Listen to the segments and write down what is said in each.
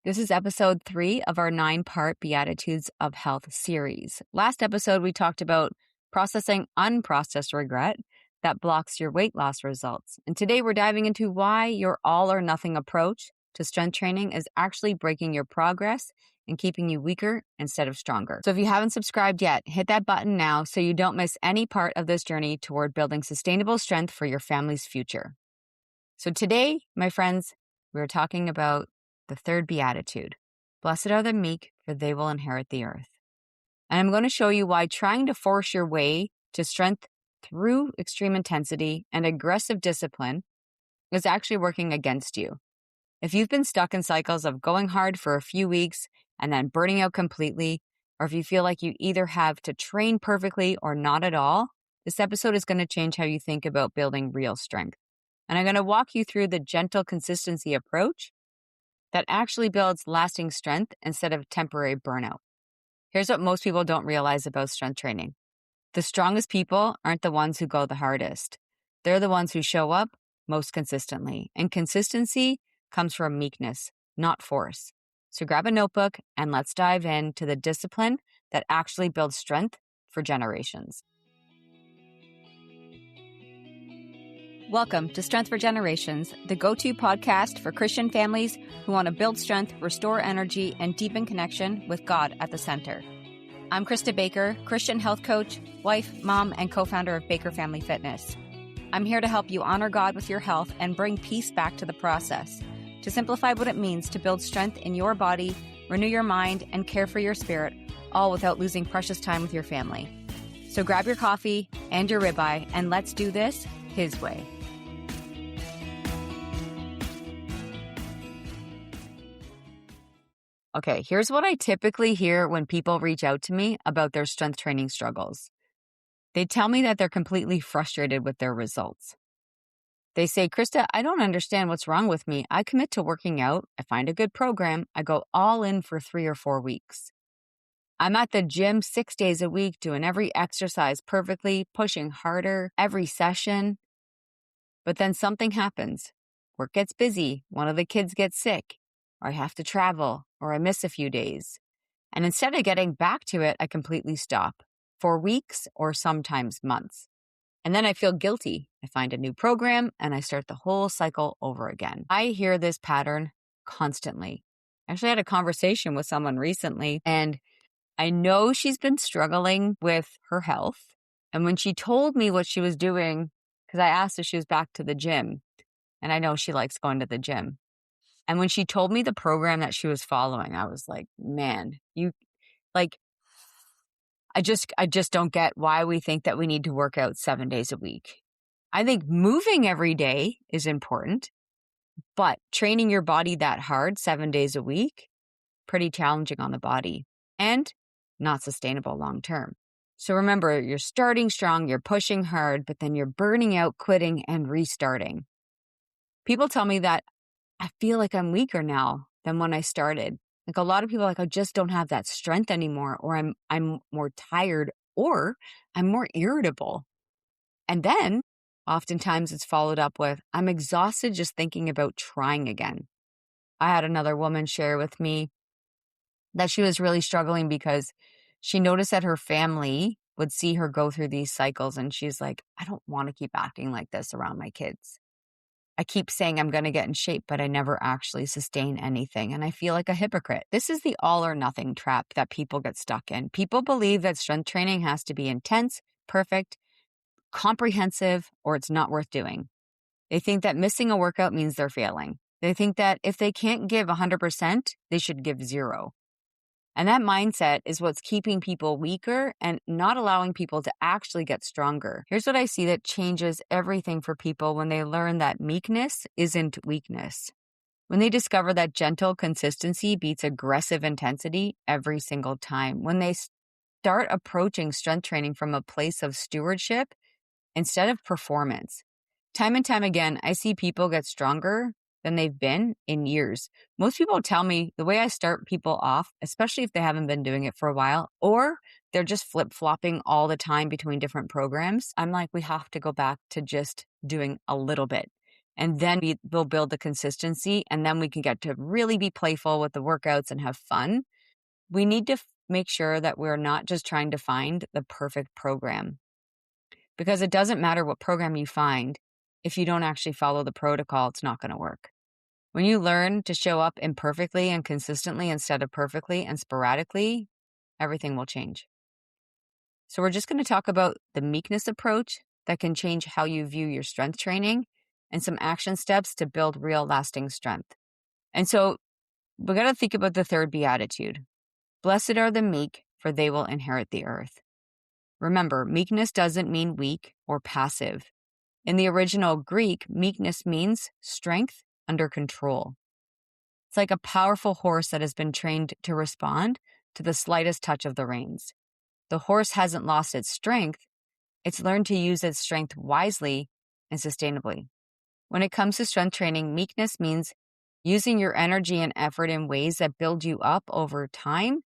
This is episode 3 of our 9-part Beatitudes of Health series. Last episode, we talked about processing unprocessed regret that blocks your weight loss results. And today we're diving into why your all or nothing approach to strength training is actually breaking your progress and keeping you weaker instead of stronger. So if you haven't subscribed yet, hit that button now so you don't miss any part of this journey toward building sustainable strength for your family's future. So today, my friends, we're talking about the third beatitude. Blessed are the meek, for they will inherit the earth. And I'm going to show you why trying to force your way to strength through extreme intensity and aggressive discipline is actually working against you. If you've been stuck in cycles of going hard for a few weeks and then burning out completely, or if you feel like you either have to train perfectly or not at all, this episode is going to change how you think about building real strength. And I'm going to walk you through the gentle consistency approach that actually builds lasting strength instead of temporary burnout. Here's what most people don't realize about strength training. The strongest people aren't the ones who go the hardest. They're the ones who show up most consistently. And consistency comes from meekness, not force. So grab a notebook and let's dive into the discipline that actually builds strength for generations. Welcome to Strength for Generations, the go-to podcast for Christian families who want to build strength, restore energy, and deepen connection with God at the center. I'm Krista Baker, Christian health coach, wife, mom, and co-founder of Baker Family Fitness. I'm here to help you honor God with your health and bring peace back to the process, to simplify what it means to build strength in your body, renew your mind, and care for your spirit, all without losing precious time with your family. So grab your coffee and your ribeye, and let's do this His way. Okay, here's what I typically hear when people reach out to me about their strength training struggles. They tell me that they're completely frustrated with their results. They say, Krista, I don't understand what's wrong with me. I commit to working out. I find a good program. I go all in for 3 or 4 weeks. I'm at the gym 6 days a week, doing every exercise perfectly, pushing harder every session. But then something happens. Work gets busy. One of the kids gets sick, or I have to travel, or I miss a few days. And instead of getting back to it, I completely stop for weeks or sometimes months. And then I feel guilty. I find a new program and I start the whole cycle over again. I hear this pattern constantly. I actually had a conversation with someone recently, and I know she's been struggling with her health. And when she told me what she was doing, because I asked if she was back to the gym, and I know she likes going to the gym. And when she told me the program that she was following, I was like, man, I just don't get why we think that we need to work out 7 days a week. I think moving every day is important, but training your body that hard 7 days a week, pretty challenging on the body and not sustainable long term. So remember, you're starting strong, you're pushing hard, but then you're burning out, quitting, and restarting. People tell me that I feel like I'm weaker now than when I started. Like a lot of people are like, I just don't have that strength anymore, or I'm more tired, or I'm more irritable. And then oftentimes it's followed up with, I'm exhausted just thinking about trying again. I had another woman share with me that she was really struggling because she noticed that her family would see her go through these cycles. And she's like, I don't want to keep acting like this around my kids. I keep saying I'm going to get in shape, but I never actually sustain anything. And I feel like a hypocrite. This is the all or nothing trap that people get stuck in. People believe that strength training has to be intense, perfect, comprehensive, or it's not worth doing. They think that missing a workout means they're failing. They think that if they can't give 100%, they should give 0. And that mindset is what's keeping people weaker and not allowing people to actually get stronger. Here's what I see that changes everything for people when they learn that meekness isn't weakness. When they discover that gentle consistency beats aggressive intensity every single time. When they start approaching strength training from a place of stewardship instead of performance. Time and time again, I see people get stronger than they've been in years. Most people tell me the way I start people off, especially if they haven't been doing it for a while, or they're just flip-flopping all the time between different programs. I'm like, we have to go back to just doing a little bit. And then we'll build the consistency, and then we can get to really be playful with the workouts and have fun. We need to make sure that we're not just trying to find the perfect program, because it doesn't matter what program you find. If you don't actually follow the protocol, it's not going to work. When you learn to show up imperfectly and consistently instead of perfectly and sporadically, everything will change. So we're just going to talk about the meekness approach that can change how you view your strength training and some action steps to build real lasting strength. And so we got to think about the third beatitude. Blessed are the meek, for they will inherit the earth. Remember, meekness doesn't mean weak or passive. In the original Greek, meekness means strength under control. It's like a powerful horse that has been trained to respond to the slightest touch of the reins. The horse hasn't lost its strength. It's learned to use its strength wisely and sustainably. When it comes to strength training, meekness means using your energy and effort in ways that build you up over time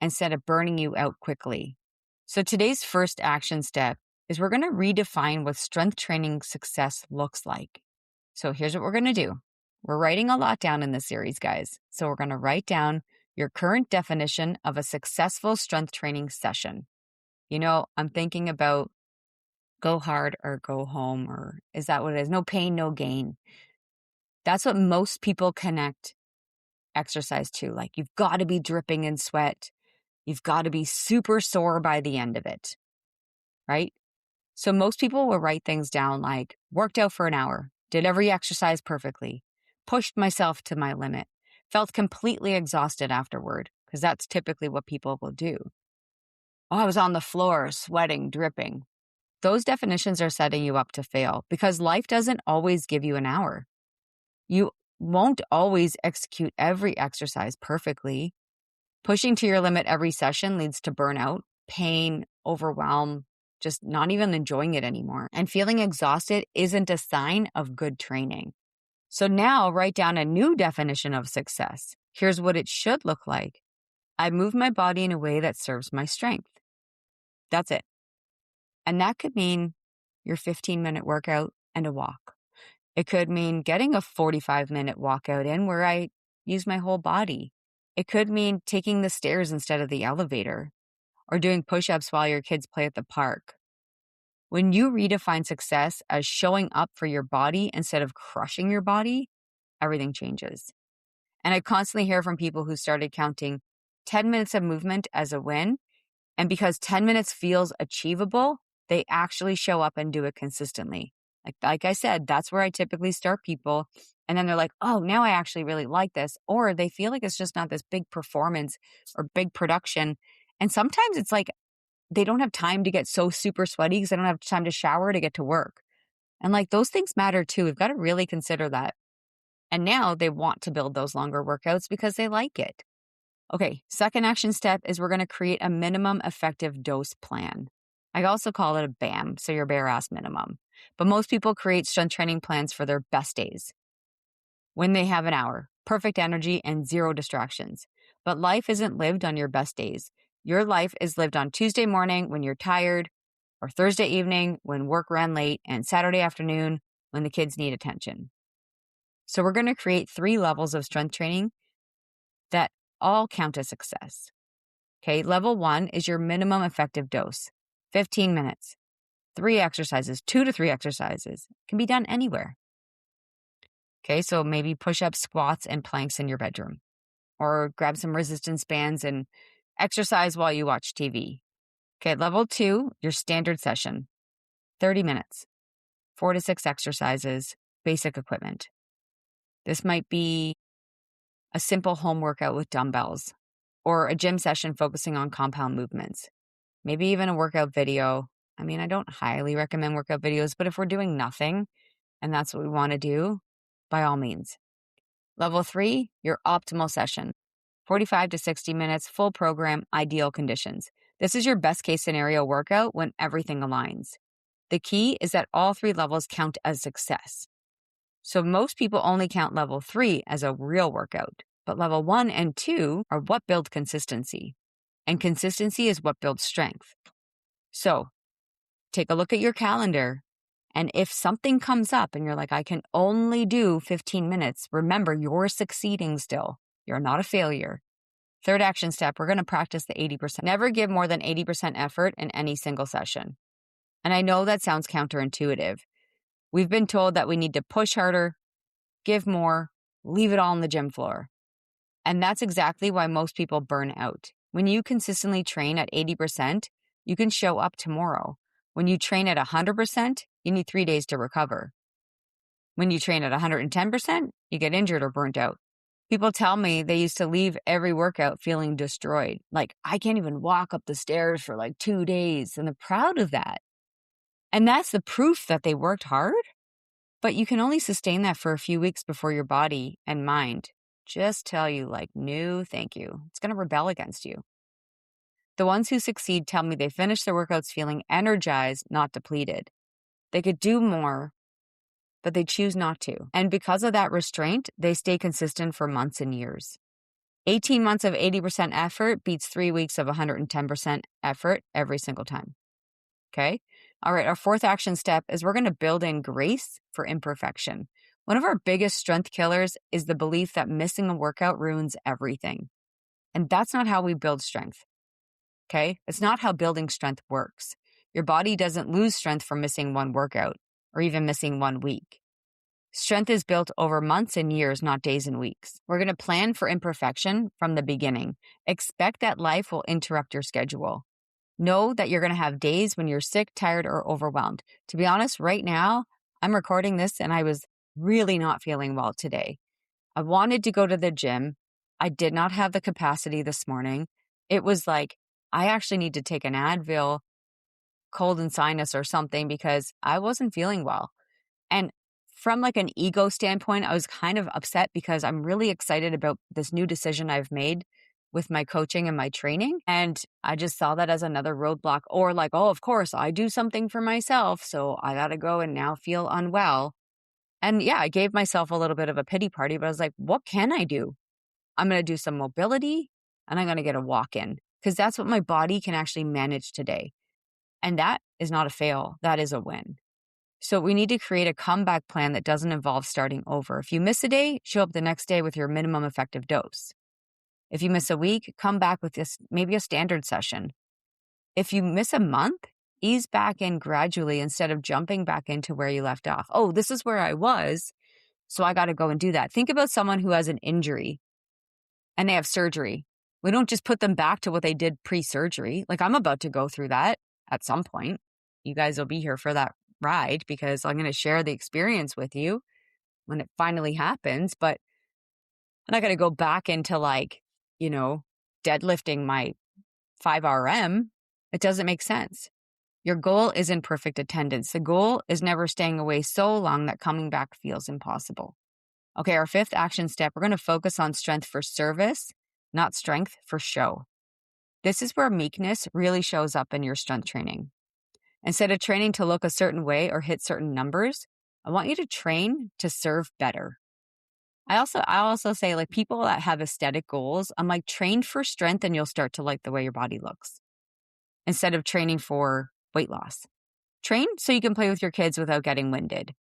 instead of burning you out quickly. So today's first action step is we're going to redefine what strength training success looks like. So here's what we're going to do. We're writing a lot down in this series, guys. So we're going to write down your current definition of a successful strength training session. I'm thinking about go hard or go home, or is that what it is? No pain, no gain. That's what most people connect exercise to. Like, you've got to be dripping in sweat. You've got to be super sore by the end of it, right? So most people will write things down like worked out for an hour, did every exercise perfectly, pushed myself to my limit, felt completely exhausted afterward, because that's typically what people will do. Oh, I was on the floor, sweating, dripping. Those definitions are setting you up to fail, because life doesn't always give you an hour. You won't always execute every exercise perfectly. Pushing to your limit every session leads to burnout, pain, overwhelm, just not even enjoying it anymore. And feeling exhausted isn't a sign of good training. So now write down a new definition of success. Here's what it should look like. I move my body in a way that serves my strength. That's it. And that could mean your 15-minute workout and a walk. It could mean getting a 45-minute walkout in where I use my whole body. It could mean taking the stairs instead of the elevator, or doing push-ups while your kids play at the park. When you redefine success as showing up for your body instead of crushing your body, everything changes. And I constantly hear from people who started counting 10 minutes of movement as a win. And because 10 minutes feels achievable, they actually show up and do it consistently. Like I said, that's where I typically start people. And then they're like, oh, now I actually really like this. Or they feel like it's just not this big performance or big production. And sometimes it's like they don't have time to get so super sweaty because they don't have time to shower to get to work. And like those things matter too. We've got to really consider that. And now they want to build those longer workouts because they like it. Okay, second action step is we're going to create a minimum effective dose plan. I also call it a BAM, so your bare ass minimum. But most people create strength training plans for their best days, when they have an hour, perfect energy, and zero distractions. But life isn't lived on your best days. Your life is lived on Tuesday morning when you're tired, or Thursday evening when work ran late, and Saturday afternoon when the kids need attention. So we're going to create 3 levels of strength training that all count as success. Okay, level 1 is your minimum effective dose, 15 minutes, 3 exercises, 2 to 3 exercises. Can be done anywhere. Okay, so maybe push-ups, squats, and planks in your bedroom. Or grab some resistance bands and exercise while you watch TV. Okay, level 2, your standard session, 30 minutes, 4 to 6 exercises, basic equipment. This might be a simple home workout with dumbbells, or a gym session focusing on compound movements. Maybe even a workout video. I mean, I don't highly recommend workout videos, but if we're doing nothing and that's what we want to do, by all means. Level 3, your optimal session, 45 to 60 minutes, full program, ideal conditions. This is your best case scenario workout when everything aligns. The key is that all 3 levels count as success. So most people only count level 3 as a real workout, but level 1 and 2 are what build consistency. And consistency is what builds strength. So take a look at your calendar And if something comes up and you're like, I can only do 15 minutes, remember, you're succeeding still. You're not a failure. Third action step, we're going to practice the 80%. Never give more than 80% effort in any single session. And I know that sounds counterintuitive. We've been told that we need to push harder, give more, leave it all on the gym floor. And that's exactly why most people burn out. When you consistently train at 80%, you can show up tomorrow. When you train at 100%, you need 3 days to recover. When you train at 110%, you get injured or burnt out. People tell me they used to leave every workout feeling destroyed. Like, I can't even walk up the stairs for like 2 days. And they're proud of that. And that's the proof that they worked hard. But you can only sustain that for a few weeks before your body and mind just tell you like, no, thank you. It's going to rebel against you. The ones who succeed tell me they finish their workouts feeling energized, not depleted. They could do more, but they choose not to. And because of that restraint, they stay consistent for months and years. 18 months of 80% effort beats 3 weeks of 110% effort every single time. Okay? All right, our fourth action step is we're going to build in grace for imperfection. One of our biggest strength killers is the belief that missing a workout ruins everything. And that's not how we build strength. Okay? It's not how building strength works. Your body doesn't lose strength from missing one workout or even missing 1 week. Strength is built over months and years, not days and weeks. We're going to plan for imperfection from the beginning. Expect that life will interrupt your schedule. Know that you're going to have days when you're sick, tired, or overwhelmed. To be honest, right now, I'm recording this and I was really not feeling well today. I wanted to go to the gym. I did not have the capacity this morning. It was like, I actually need to take an Advil, cold and sinus or something because I wasn't feeling well. And from like an ego standpoint, I was kind of upset because I'm really excited about this new decision I've made with my coaching and my training. And I just saw that as another roadblock or like, oh, of course, I do something for myself. So I got to go and now feel unwell. And yeah, I gave myself a little bit of a pity party, but I was like, what can I do? I'm going to do some mobility and I'm going to get a walk in because that's what my body can actually manage today. And that is not a fail. That is a win. So we need to create a comeback plan that doesn't involve starting over. If you miss a day, show up the next day with your minimum effective dose. If you miss a week, come back with this, maybe a standard session. If you miss a month, ease back in gradually instead of jumping back into where you left off. Oh, this is where I was, so I got to go and do that. Think about someone who has an injury and they have surgery. We don't just put them back to what they did pre-surgery. Like I'm about to go through that at some point. You guys will be here for that ride because I'm going to share the experience with you when it finally happens, but I'm not going to go back into like, deadlifting my 5RM. It doesn't make sense. Your goal isn't perfect attendance. The goal is never staying away so long that coming back feels impossible. Okay, our fifth action step, we're going to focus on strength for service, not strength for show. This is where meekness really shows up in your strength training. Instead of training to look a certain way or hit certain numbers, I want you to train to serve better. I also say like people that have aesthetic goals, I'm like train for strength and you'll start to like the way your body looks instead of training for weight loss. Train so you can play with your kids without getting winded.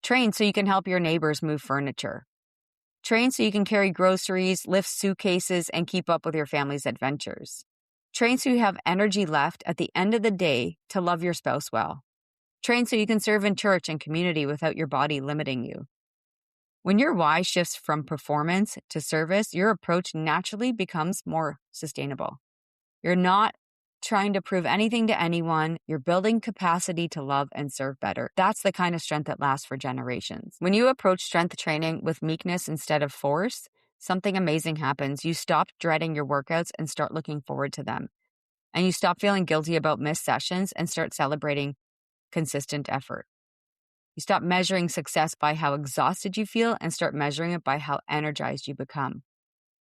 Train so you can help your neighbors move furniture. Train so you can carry groceries, lift suitcases, and keep up with your family's adventures. Train so you have energy left at the end of the day to love your spouse well. Train so you can serve in church and community without your body limiting you. When your why shifts from performance to service, your approach naturally becomes more sustainable. You're not trying to prove anything to anyone. You're building capacity to love and serve better. That's the kind of strength that lasts for generations. When you approach strength training with meekness instead of force, something amazing happens. You stop dreading your workouts and start looking forward to them. And you stop feeling guilty about missed sessions and start celebrating consistent effort. You stop measuring success by how exhausted you feel and start measuring it by how energized you become.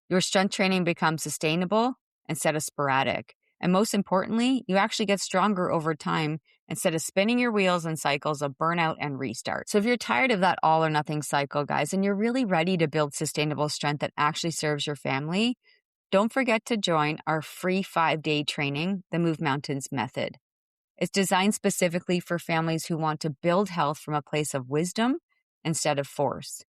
Your strength training becomes sustainable instead of sporadic. And most importantly, you actually get stronger over time instead of spinning your wheels in cycles of burnout and restart. So if you're tired of that all or nothing cycle, guys, and you're really ready to build sustainable strength that actually serves your family, don't forget to join our free 5-day training, the Move Mountains Method. It's designed specifically for families who want to build health from a place of wisdom instead of force.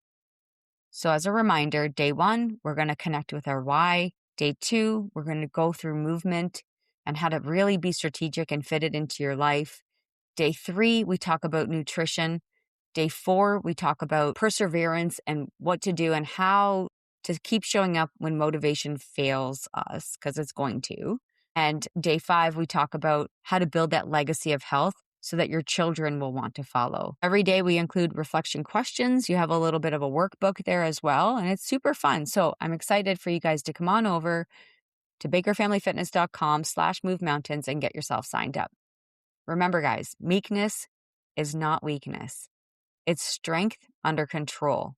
So as a reminder, day 1, we're going to connect with our why. Day 2, we're going to go through movement and how to really be strategic and fit it into your life. Day 3, we talk about nutrition. Day 4, we talk about perseverance and what to do and how to keep showing up when motivation fails us, because it's going to. And day 5, we talk about how to build that legacy of health so that your children will want to follow. Every day we include reflection questions. You have a little bit of a workbook there as well, and it's super fun. So I'm excited for you guys to come on over to bakerfamilyfitness.com/movemountains and get yourself signed up. Remember, guys, meekness is not weakness. It's strength under control.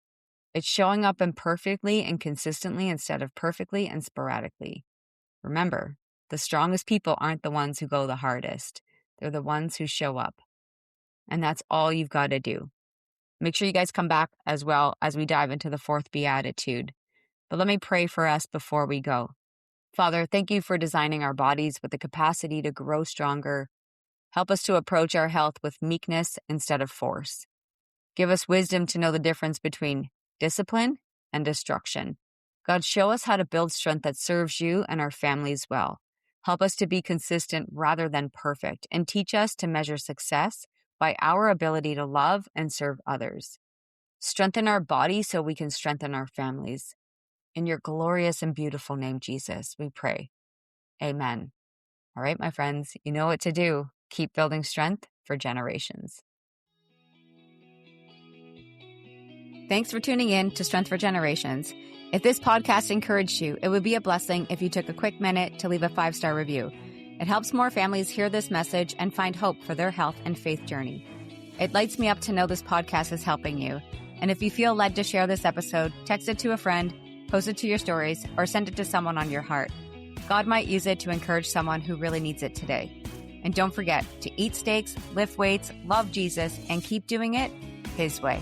It's showing up imperfectly and consistently instead of perfectly and sporadically. Remember, the strongest people aren't the ones who go the hardest. They're the ones who show up. And that's all you've got to do. Make sure you guys come back as well as we dive into the 4th Beatitude. But let me pray for us before we go. Father, thank you for designing our bodies with the capacity to grow stronger. Help us to approach our health with meekness instead of force. Give us wisdom to know the difference between discipline and destruction. God, show us how to build strength that serves you and our families well. Help us to be consistent rather than perfect, and teach us to measure success by our ability to love and serve others. Strengthen our body so we can strengthen our families. In your glorious and beautiful name, Jesus, we pray. Amen. All right, my friends, you know what to do. Keep building strength for generations. Thanks for tuning in to Strength for Generations. If this podcast encouraged you, it would be a blessing if you took a quick minute to leave a 5-star review. It helps more families hear this message and find hope for their health and faith journey. It lights me up to know this podcast is helping you. And if you feel led to share this episode, text it to a friend, post it to your stories, or send it to someone on your heart. God might use it to encourage someone who really needs it today. And don't forget to eat steaks, lift weights, love Jesus, and keep doing it His way.